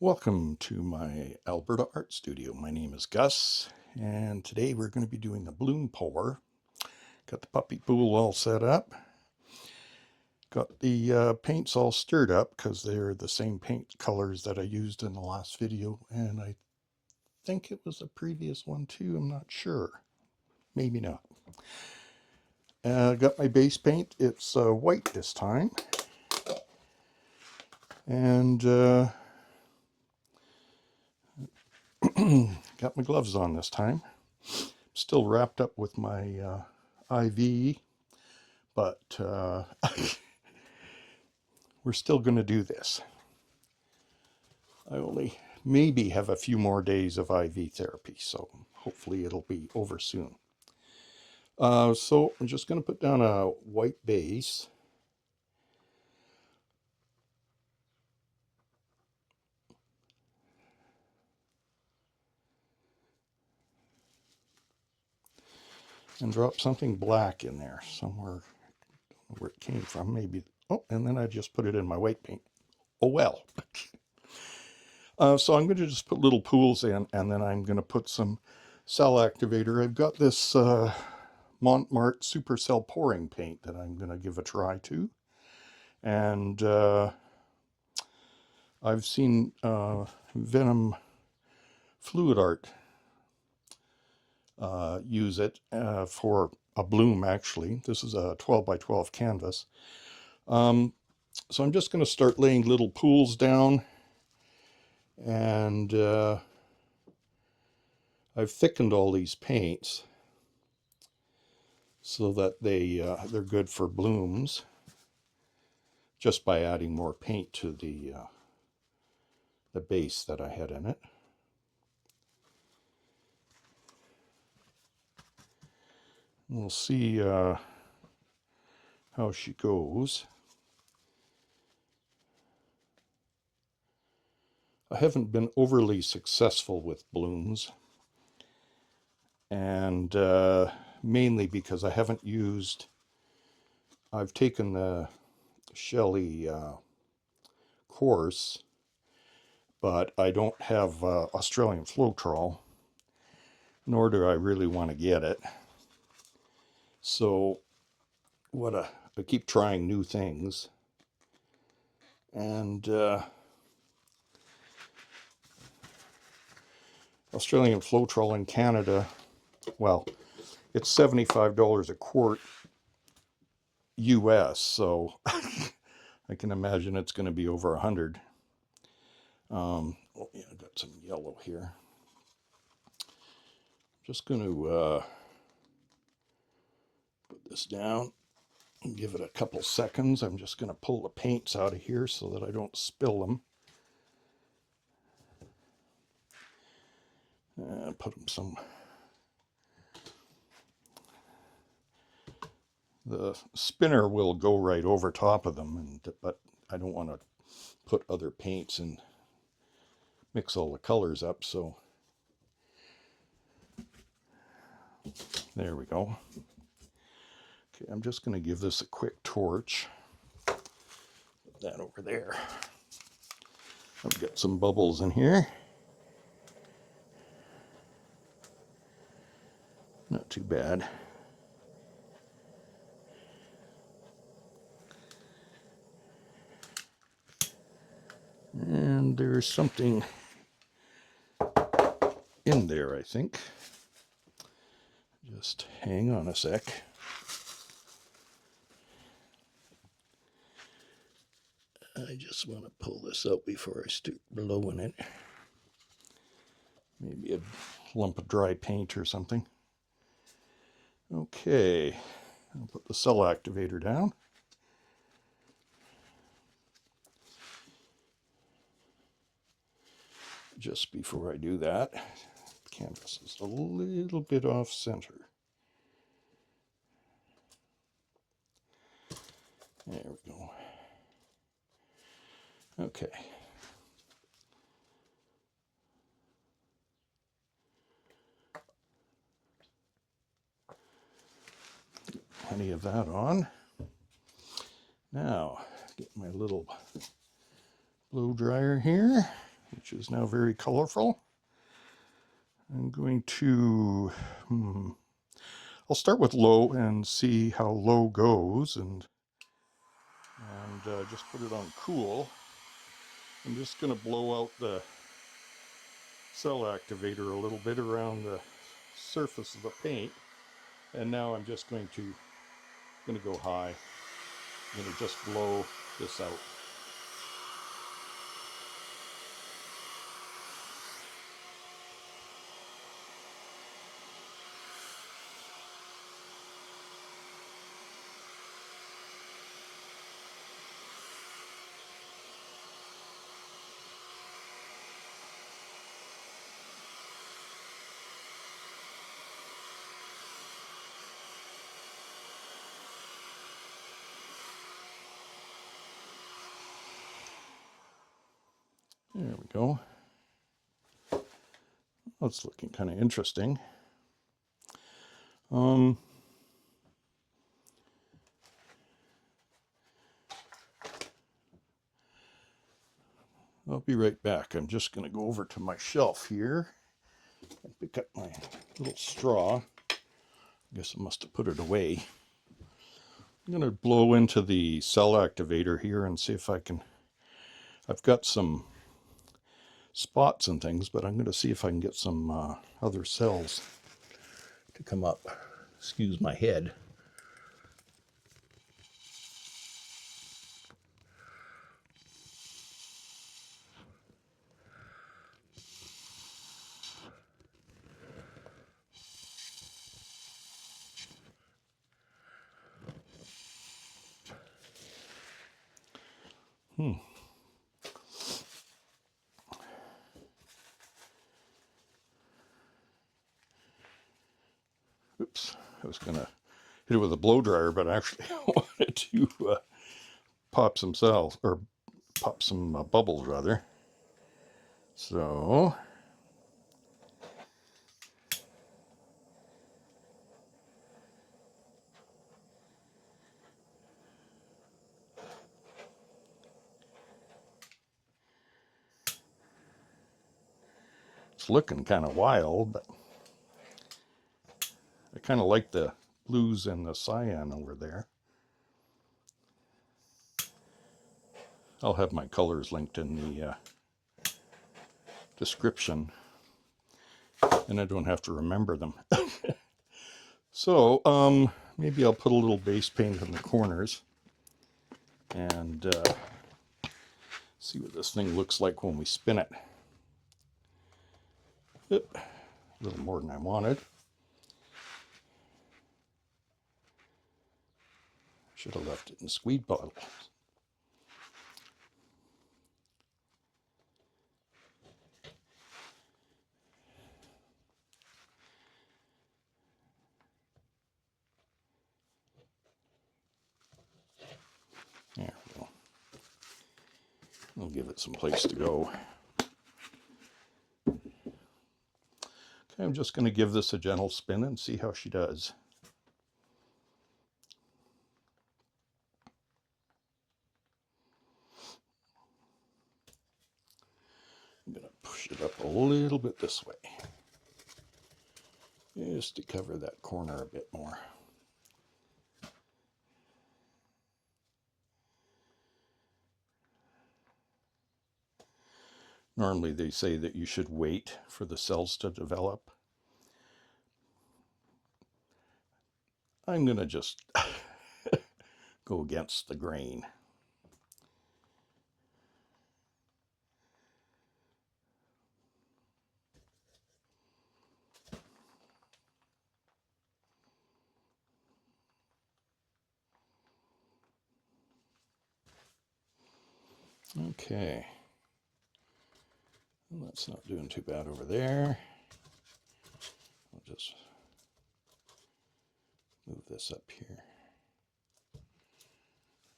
Welcome to my Alberta Art Studio. My name is Gus, and today we're going to be doing a bloom pour. Got the puppy pool all set up. Got the paints all stirred up because they're the same paint colors that I used in the last video, and I think it was a previous one too. I'm not sure. Maybe not. Got my base paint. It's white this time. And got my gloves on this time. Still wrapped up with my IV, but we're still going to do this. I only maybe have a few more days of IV therapy, so hopefully it'll be over soon. So I'm just going to put down a white base. And drop something black in there somewhere where it came from, maybe. Oh, and then I just put it in my white paint. Oh well. So I'm going to just put little pools in, and then I'm going to put some cell activator. I've got this Mont supercell pouring paint that I'm going to give a try to. And I've seen Venom Fluid Art use it for a bloom, actually. This is a 12 by 12 canvas. So I'm just going to start laying little pools down, and I've thickened all these paints so that they're good for blooms just by adding more paint to the base that I had in it. We'll see how she goes. I haven't been overly successful with blooms, and mainly because I haven't used, I've taken the Shelley course, but I don't have Australian Floetrol, nor do I really want to get it. So I keep trying new things, and Australian Floetrol in Canada, well, it's $75 a quart US, so I can imagine it's going to be over 100. Oh yeah, I got some yellow here. Just going to put this down and give it a couple seconds. I'm just going to pull the paints out of here so that I don't spill them. Put them some. The spinner will go right over top of them, but I don't want to put other paints and mix all the colors up, so there we go. Okay, I'm just going to give this a quick torch. Put that over there. I've got some bubbles in here. Not too bad. And there's something in there, I think. Just hang on a sec. I just want to pull this out before I start blowing it. Maybe a lump of dry paint or something. Okay, I'll put the cell activator down. Just before I do that, the canvas is a little bit off center. There we go. Okay. Plenty of that on. Now, get my little blow dryer here. which is now very colorful. I'm going to, I'll start with low and see how low goes, and just put it on cool. I'm just going to blow out the cell activator a little bit around the surface of the paint, and now I'm just going to go high. I'm going to just blow this out. There we go. That's looking kind of interesting. I'll be right back. I'm just going to go over to my shelf here and pick up my little straw. I guess I must have put it away. I'm going to blow into the cell activator here and see if I can. I've got some spots and things, but I'm going to see if I can get some other cells to come up. Excuse my head. Oops, I was going to hit it with a blow dryer, but actually I wanted to pop some cells, or pop some bubbles rather. So it's looking kind of wild, but I kind of like the blues and the cyan over there. I'll have my colors linked in the description, and I don't have to remember them. So maybe I'll put a little base paint in the corners and see what this thing looks like when we spin it. Oop, a little more than I wanted. Should have left it in the squeeze bottle. There we go. I'll give it some place to go. Okay, I'm just going to give this a gentle spin and see how she does. I'm going to push it up a little bit this way, just to cover that corner a bit more. Normally they say that you should wait for the cells to develop. I'm going to just go against the grain. Okay. Well, that's not doing too bad over there. I'll just move this up here.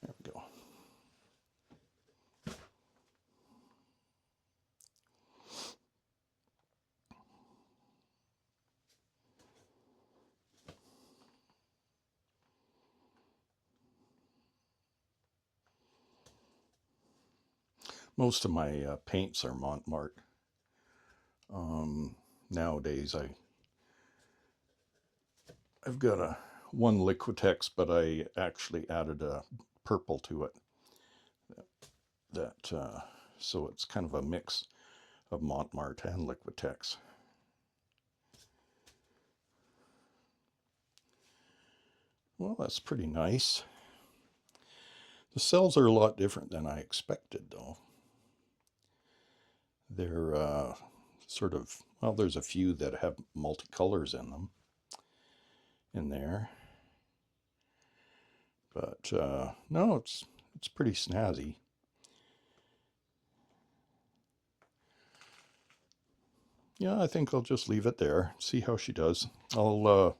There we go. Most of my paints are Mont. Nowadays I've got one Liquitex, but I actually added a purple to it. So it's kind of a mix of Marte and Liquitex. Well, that's pretty nice. The cells are a lot different than I expected, though. They're sort of, well, there's a few that have multicolors in them in there. But no, it's pretty snazzy. Yeah, I think I'll just leave it there, see how she does. I'll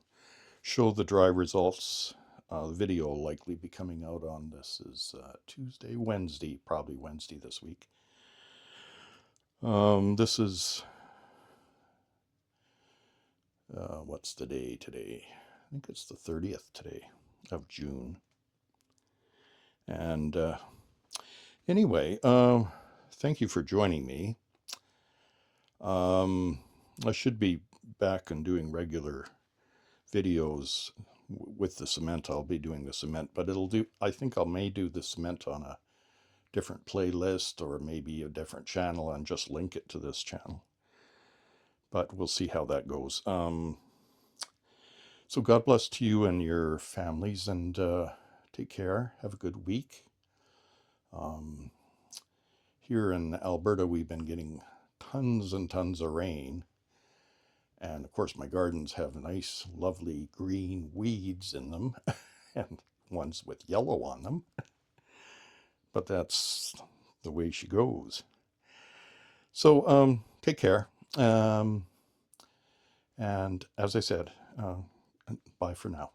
show the dry results. The video will likely be coming out on, this is Tuesday, Wednesday, probably Wednesday this week. This is, what's the day today? I think it's the 30th today of June. And anyway, thank you for joining me. I should be back and doing regular videos with the cement. I'll be doing the cement, but I think I may do the cement on a different playlist or maybe a different channel and just link it to this channel. But we'll see how that goes. So God bless to you and your families, and take care. Have a good week. Here in Alberta, we've been getting tons and tons of rain. And of course, my gardens have nice, lovely green weeds in them, and ones with yellow on them. But that's the way she goes. So take care. And as I said, bye for now.